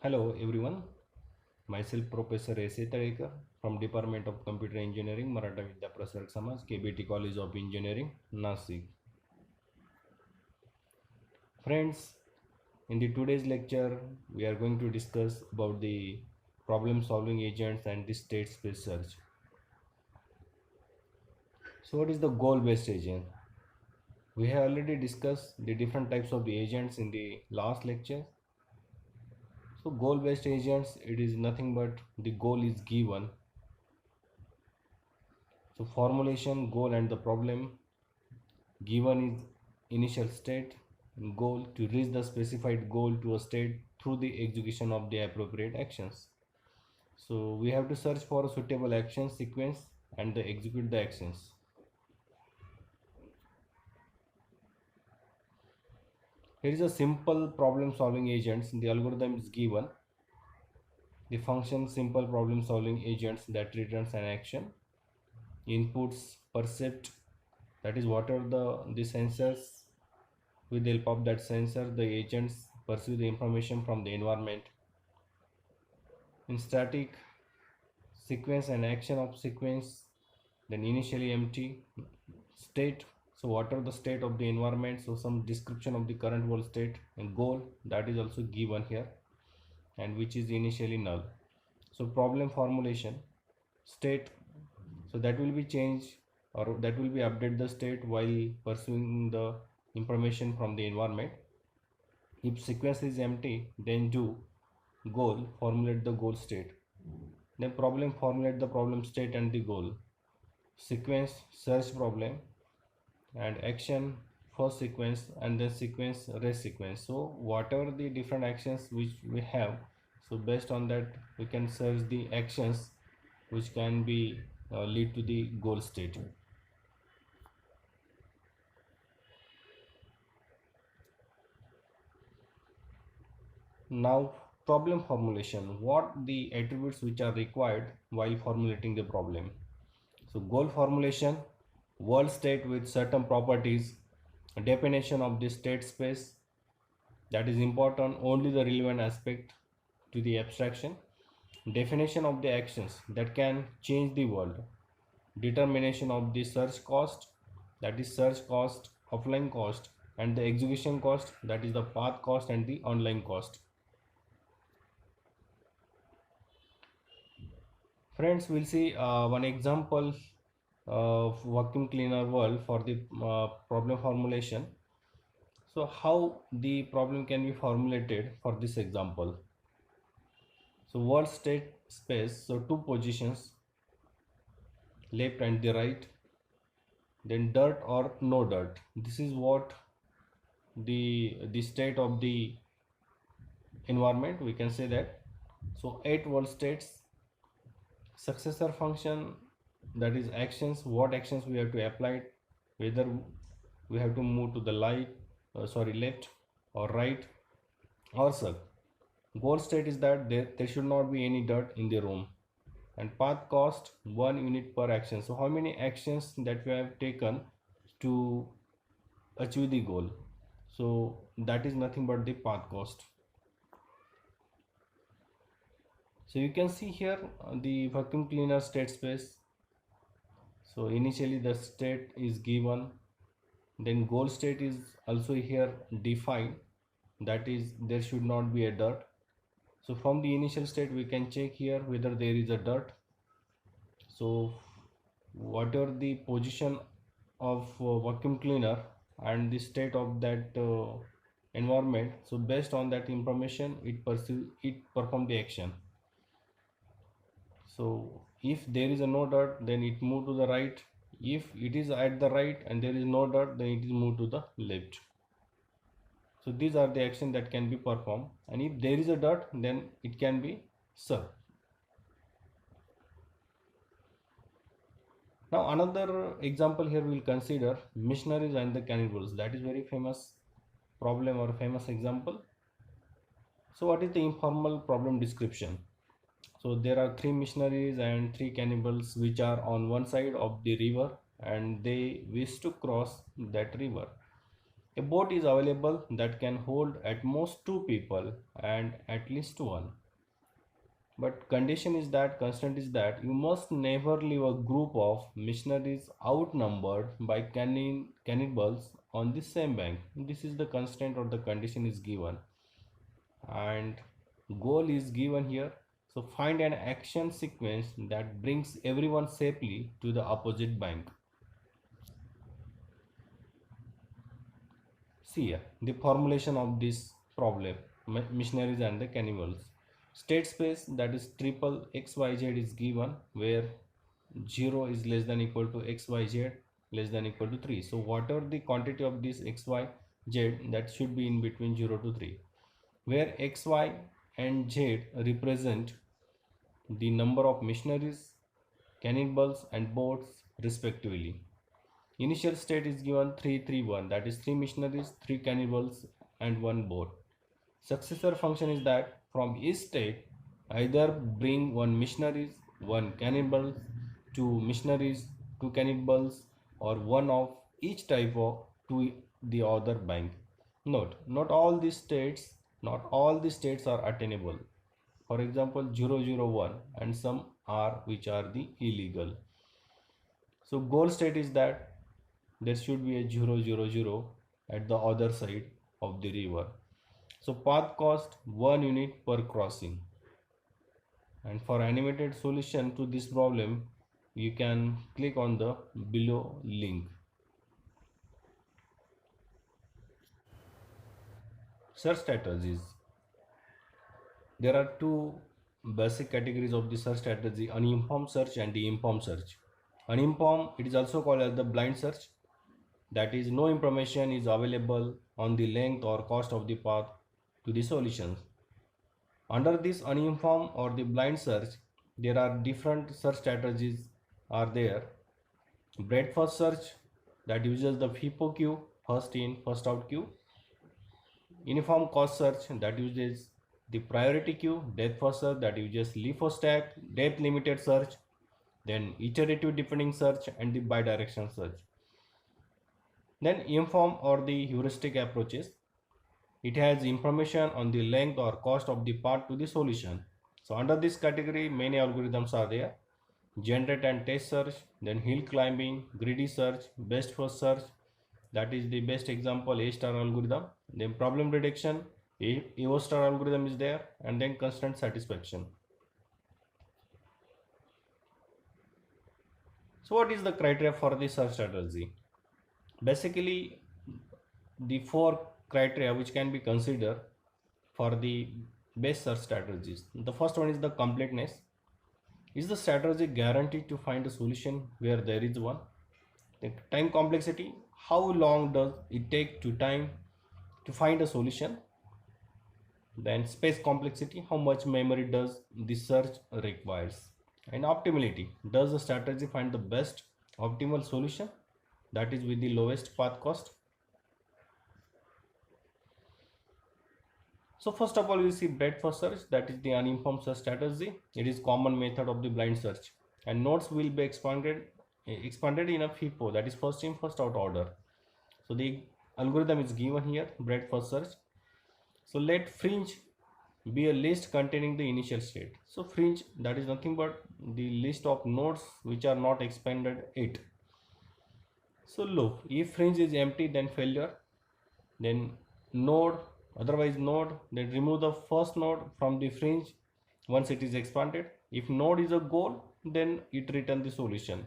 Hello everyone, myself Professor S. A. Tadekar from Department of Computer Engineering, Maratha Vidya Prasark Samaj, KBT College of Engineering, Nasik. Friends, in the today's lecture, we are going to discuss about the problem solving agents and the state space search. So what is the goal based agent? We have already discussed the different types of the agents in the last lecture. So goal based agents, it is nothing but the goal is given. So formulation, goal and the problem given is initial state and goal to reach the specified goal to a state through the execution of the appropriate actions. So we have to search for a suitable action sequence and execute the actions. Here is a simple problem solving agents. The algorithm is given. The function simple problem solving agents that returns an action. Inputs percept, that is what are the sensors. With the help of that sensor, the agents perceive the information from the environment. In static, sequence and action of sequence, then initially empty state. So what are the state of the environment? So some description of the current world state and goal, that is also given here, and which is initially null. So problem formulation, state, so that will be changed or that will be update the state while pursuing the information from the environment. If sequence is empty, then do goal, formulate the goal state. Then problem, formulate the problem state and the goal. Sequence, search problem, and action, first sequence, and then sequence, rest sequence. So whatever the different actions which we have, so based on that we can search the actions which can be lead to the goal state. Now problem formulation, what the attributes which are required while formulating the problem. So goal formulation, world state with certain properties, definition of the state space, that is important, only the relevant aspect to the abstraction, definition of the actions that can change the world, determination of the search cost, that is search cost, offline cost, and the execution cost, that is the path cost and the online cost. Friends, we'll see one example of vacuum cleaner world for the problem formulation. So how the problem can be formulated for this example. So world state space, so two positions, left and the right, then dirt or no dirt. This is what the state of the environment, we can say that. So 8 world states, successor function, that is actions, what actions we have to apply, whether we have to move to the left or right or circle. Goal state is that there should not be any dirt in the room. And path cost, 1 unit per action. So how many actions that we have taken to achieve the goal, so that is nothing but the path cost. So you can see here the vacuum cleaner state space. So initially the state is given, then goal state is also here defined, that is there should not be a dirt. So from the initial state we can check here whether there is a dirt. So whatever the position of vacuum cleaner and the state of that environment, so based on that information it perform the action. So if there is a no dirt, then it move to the right. If it is at the right and there is no dirt, then it is moved to the left. So these are the actions that can be performed, and if there is a dirt, then it can be served. Now another example here we'll consider missionaries and the cannibals. That is very famous problem or famous example. So what is the informal problem description? So there are 3 missionaries and 3 cannibals which are on one side of the river and they wish to cross that river. A boat is available that can hold at most two people and at least one. But condition is that, constant is that you must never leave a group of missionaries outnumbered by cannibals on the same bank. This is the constant or the condition is given, and goal is given here. So find an action sequence that brings everyone safely to the opposite bank. See here, the formulation of this problem, missionaries and the cannibals. State space, that is triple xyz, is given where 0 is less than equal to xyz less than equal to 3. So whatever the quantity of this xyz, that should be in between 0 to 3, where xy and z represent the number of missionaries, cannibals and boats respectively. Initial state is given 331, that is 3 missionaries, 3 cannibals and 1 boat. Successor function is that from each state either bring 1 missionaries, 1 cannibals, 2 missionaries, 2 cannibals, or one of each type of to the other bank. Note, not all the states are attainable. For example, 001 and some are which are the illegal. So goal state is that there should be a 000 at the other side of the river. So path cost 1 unit per crossing. And for animated solution to this problem, you can click on the below link. Search strategies. There are two basic categories of the search strategy: uninformed search and the informed search. Uninformed, it is also called as the blind search. That is, no information is available on the length or cost of the path to the solutions. Under this uninformed or the blind search, there are different search strategies are there. Breadth first search, that uses the FIFO queue, first in first out queue. Uniform cost search, that uses the priority queue. Depth first search, that uses LIFO stack, depth limited search, then iterative deepening search and the bidirectional search. Then inform or the heuristic approaches. It has information on the length or cost of the path to the solution. So under this category, many algorithms are there: generate and test search, then hill climbing, greedy search, best first search, that is the best example A star algorithm, then problem reduction, AO star algorithm is there, and then constant satisfaction. So what is the criteria for the search strategy? Basically, the 4 criteria which can be considered for the best search strategies. The first one is the completeness. Is the strategy guaranteed to find a solution where there is one? The time complexity, how long does it take to find a solution? Then space complexity, how much memory does the search requires? And optimality, does the strategy find the best optimal solution, that is with the lowest path cost? So first of all, we see breadth first search, that is the uninformed search strategy. It is common method of the blind search, and nodes will be expanded in a FIFO, that is first in first out order. So the algorithm is given here, breadth first search. So let fringe be a list containing the initial state. So fringe, that is nothing but the list of nodes which are not expanded yet. So loop, if fringe is empty, then failure, then node, otherwise node, then remove the first node from the fringe once it is expanded. If node is a goal, then it return the solution,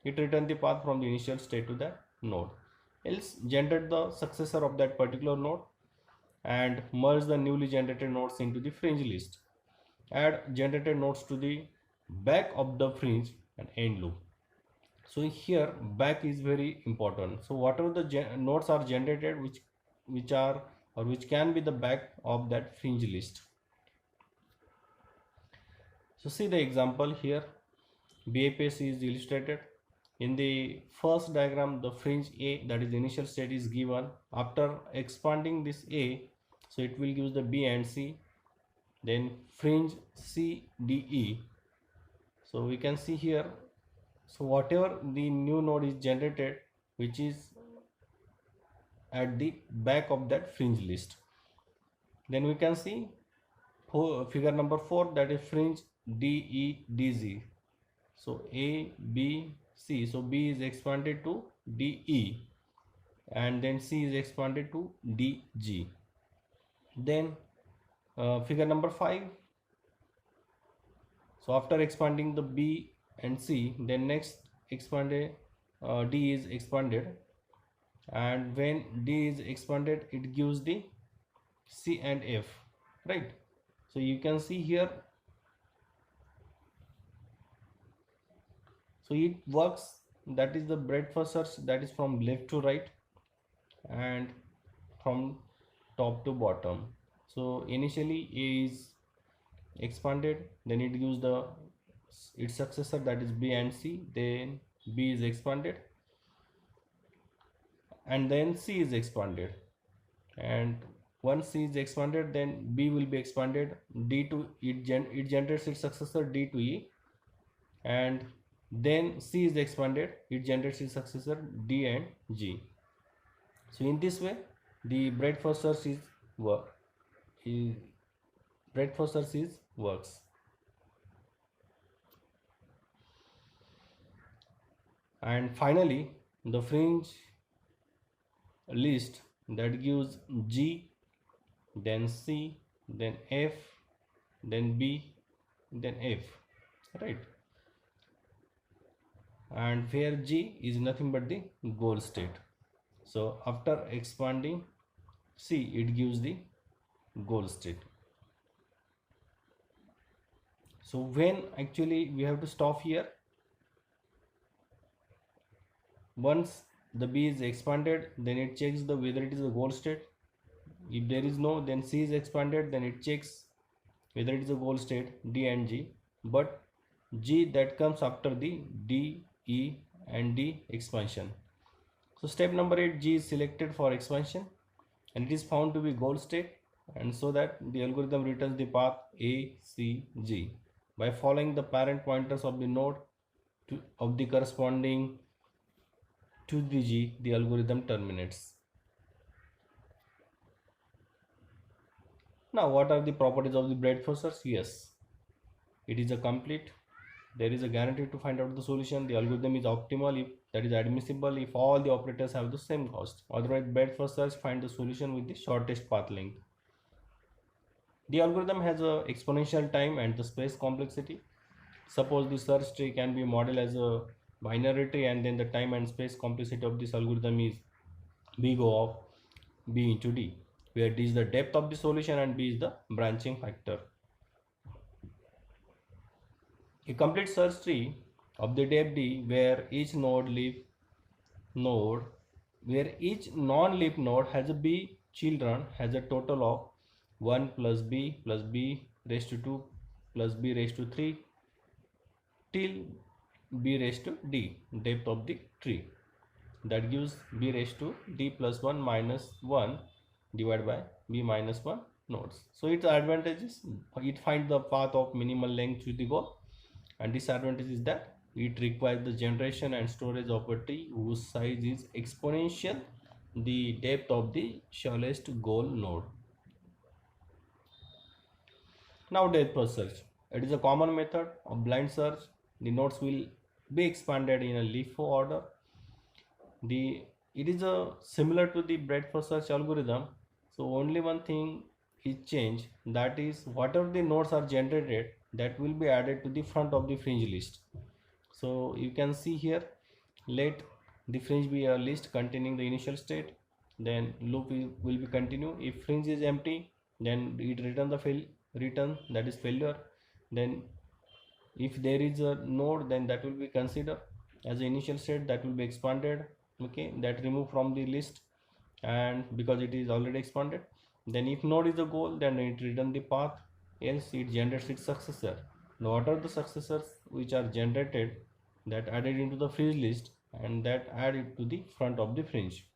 it return the path from the initial state to that node. Else generate the successor of that particular node and merge the newly generated nodes into the fringe list. Add generated nodes to the back of the fringe and end loop. So here back is very important. So whatever the nodes are generated which are or which can be the back of that fringe list. So see the example here, BAPS is illustrated. In the first diagram, the fringe A, that is the initial state, is given. After expanding this A, so it will give the B and C, then fringe C, D, E. So we can see here, so whatever the new node is generated which is at the back of that fringe list. Then we can see figure number 4, that is fringe DEDZ. So A, B, C. So B is expanded to DE, and then C is expanded to DG. Then figure number 5. So after expanding the B and C, then next expanded D is expanded, and when D is expanded, it gives the C and F, right? So you can see here, so it works, that is the breadth-first search, that is from left to right and from top to bottom. So initially A is expanded, then it gives its successor, that is B and C, then B is expanded, and then C is expanded, and once C is expanded, then B will be expanded, D to it generates its successor D to E, and then C is expanded, it generates its successor D and G. So in this way the breadth-first search works. And finally the fringe list that gives G, then C, then F, then B, then F, right? And where G is nothing but the goal state. So after expanding C, it gives the goal state. So when actually we have to stop here, once the B is expanded, then it checks whether it is a goal state. If there is no, then C is expanded, then it checks whether it is a goal state D and G, but G that comes after the D, E and D expansion. So step number 8, G is selected for expansion and it is found to be goal state, and so that the algorithm returns the path A, C, G. By following the parent pointers of the node of the corresponding to the G, the algorithm terminates. Now what are the properties of the breadth-first search? Yes, it is a complete. There is a guarantee to find out the solution. The algorithm is optimal, if that is admissible, if all the operators have the same cost. Otherwise, breadth-first search find the solution with the shortest path length. The algorithm has a exponential time and the space complexity. Suppose the search tree can be modeled as a binary tree, and then the time and space complexity of this algorithm is big O of B into D, where D is the depth of the solution and B is the branching factor. A complete search tree of the depth D, where each non-leaf node has a B children, has a total of 1 plus B raised to 2 plus B raised to 3 till B raised to D, depth of the tree. That gives B raised to D plus 1 minus 1 divided by B minus 1 nodes. So its advantage is it finds the path of minimal length to the goal, and disadvantage is that it requires the generation and storage of a tree whose size is exponential the depth of the shallowest goal node. Now depth-first search. It is a common method of blind search. The nodes will be expanded in a LIFO order. It is similar to the breadth-first search algorithm. So only one thing is changed, that is whatever the nodes are generated, that will be added to the front of the fringe list. So you can see here, let the fringe be a list containing the initial state, then loop will be continue. If fringe is empty, then it return that is failure. Then if there is a node, then that will be considered as the initial state, that will be expanded, okay, that removed from the list, and because it is already expanded. Then if node is the goal, then it return the path, else it generates its successor. Now what are the successors which are generated, that added into the fringe list and that add it to the front of the fringe.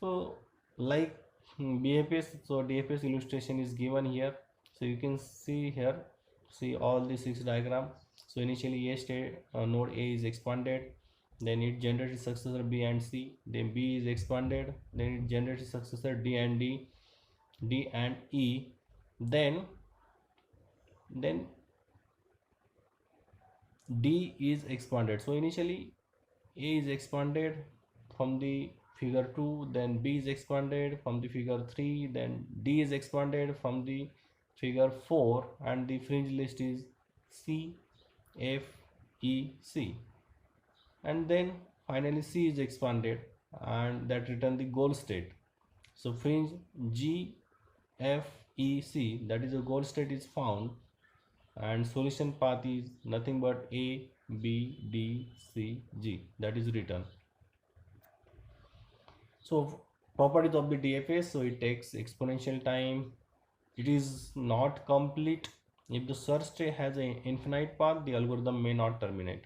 So like BFS, so DFS illustration is given here. So you can see here, see all the 6 diagram. So initially node A is expanded, then it generates successor B and C, then B is expanded, then it generates successor D and D, D and E, then D is expanded. So initially A is expanded from the figure 2, then B is expanded from the figure 3, then D is expanded from the figure 4, and the fringe list is C, F, E, C, and then finally C is expanded and that return the goal state. So fringe G, F, E, C, that is a goal state is found, and solution path is nothing but A, B, D, C, G, that is written. So properties of the DFS, so it takes exponential time, it is not complete. If the search tree has an infinite path, the algorithm may not terminate.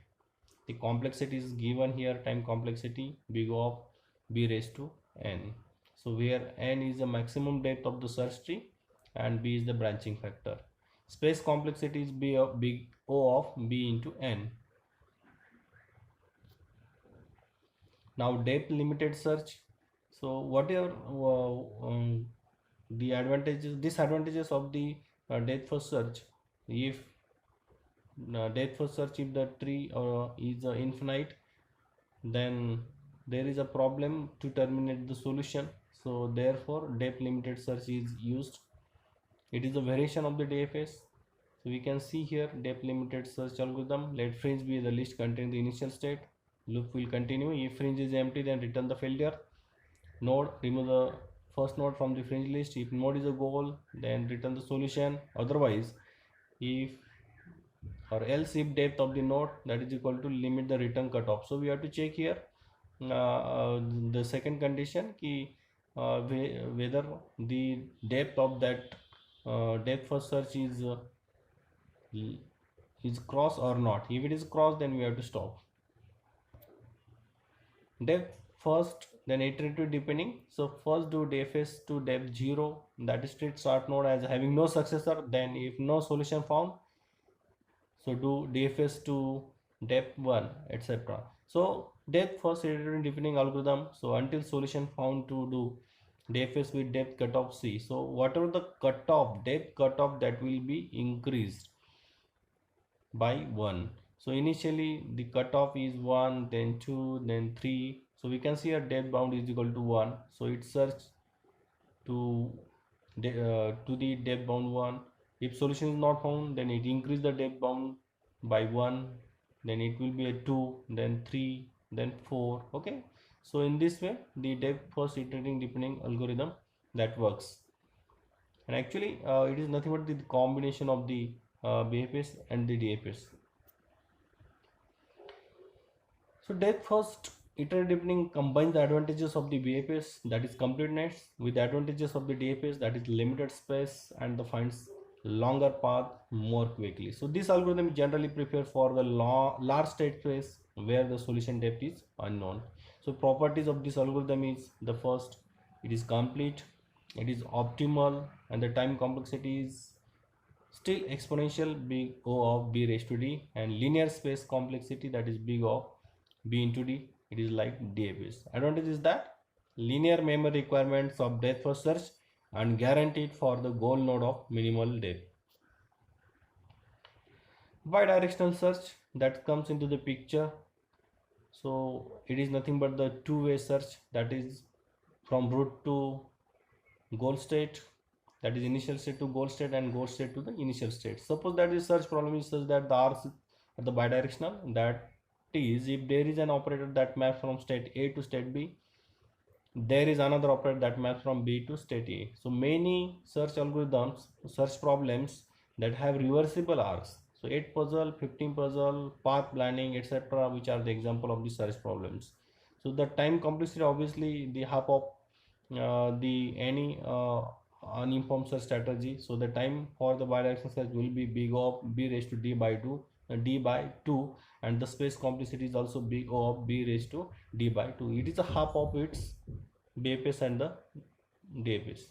The complexity is given here, time complexity big O of B raised to n. So where n is the maximum depth of the search tree and B is the branching factor. Space complexity is B of big O of B into n. Now depth limited search. So whatever the advantages, disadvantages of the depth first search, if depth first search, if the tree is infinite, then there is a problem to terminate the solution. So therefore depth limited search is used. It is a variation of the DFS. So we can see here depth limited search algorithm. Let fringe be the list containing the initial state. Loop will continue. If fringe is empty, then return the failure node. Remove the first node from the fringe list. If node is a goal, then return the solution. Otherwise, if or else if depth of the node that is equal to limit the return cutoff. So we have to check here the second condition ki whether the depth of that depth first search is cross or not. If it is cross, then we have to stop. Depth first, then iterative deepening. So first do DFS to depth 0, that is treat start node as having no successor. Then if no solution found, so do DFS to depth 1, etc. So depth first iterative deepening algorithm, so until solution found, to do DFS with depth cutoff C. So whatever the cutoff, depth cutoff, that will be increased by 1. So initially the cutoff is 1, then 2, then 3. So we can see a depth bound is equal to 1. So it search to the depth bound 1. If solution is not found, then it increase the depth bound by 1, then it will be a 2, then 3, then 4. Okay, so in this way the depth first iterating deepening algorithm that works. And actually it is nothing but the combination of the BFS and the DFS. So depth first iterative deepening combines the advantages of the BFS, that is completeness, with the advantages of the DFS, that is limited space and the finds longer path more quickly. So this algorithm is generally preferred for the large state space where the solution depth is unknown. So properties of this algorithm is, the first, it is complete, it is optimal, and the time complexity is still exponential big O of B raised to D, and linear space complexity, that is big O of B into D, it is like DFS. Advantage is that linear memory requirements of depth first search and guaranteed for the goal node of minimal depth. Bidirectional search that comes into the picture. So it is nothing but the two-way search, that is from root to goal state, that is initial state to goal state and goal state to the initial state. Suppose that the search problem is such that the R's are the bidirectional, that is if there is an operator that maps from state A to state B, there is another operator that maps from B to state A. So many search algorithms, search problems that have reversible arcs. So 8 puzzle, 15 puzzle, path planning, etc., which are the example of the search problems. So the time complexity, obviously the half of the any uninformed search strategy. So the time for the bidirectional search will be big O of B raised to D by 2, D by 2, and the space complexity is also big O of B raised to D by 2. It is a half of its BFS and the DFS.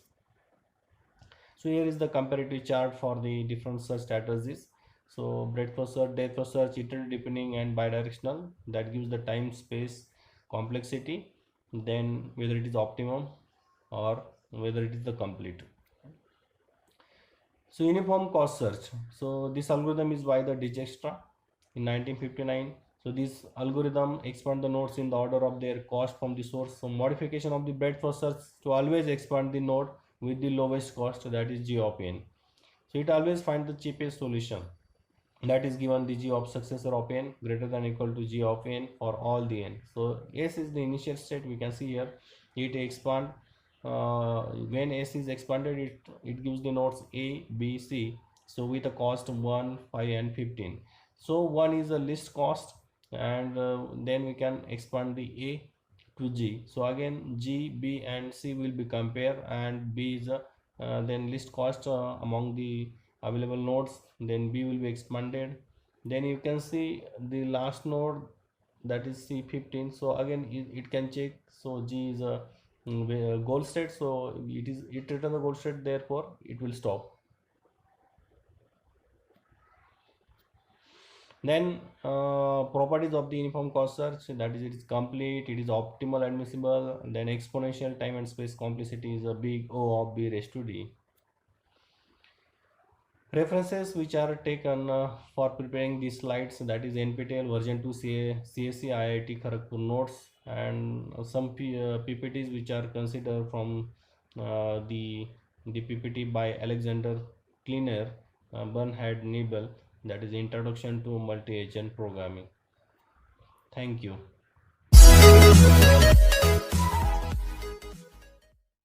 So here is the comparative chart for the different search strategies. So breadth first search, depth first search, iterative deepening, and bidirectional. That gives the time space complexity. Then whether it is optimum or whether it is the complete. So uniform cost search. So this algorithm is by the Dijkstra in 1959. So this algorithm expand the nodes in the order of their cost from the source. So modification of the breadth first search to always expand the node with the lowest cost, that is G of n. So it always find the cheapest solution, that is given the G of successor of n greater than or equal to G of n for all the n. So S is the initial state, we can see here. It expand, when S is expanded, it gives the nodes A, B, C. So with a cost 1, 5 and 15. So 1 is the least cost, and then we can expand the A to G. So again G, B and C will be compared, and B is then least cost among the available nodes. Then B will be expanded. Then you can see the last node, that is C15. So again it can check. So G is a goal state, so it return the goal state, therefore it will stop. Then properties of the uniform cost search, that is it is complete, it is optimal, admissible. Then exponential time and space complexity is a big O of B raised to D. References which are taken for preparing these slides, that is NPTEL version 2 CSE IIT Kharagpur notes, and some PPTs which are considered from the PPT by Alexander Kleiner, Bernhard Nibel, that is Introduction to Multi-Agent Programming. Thank you.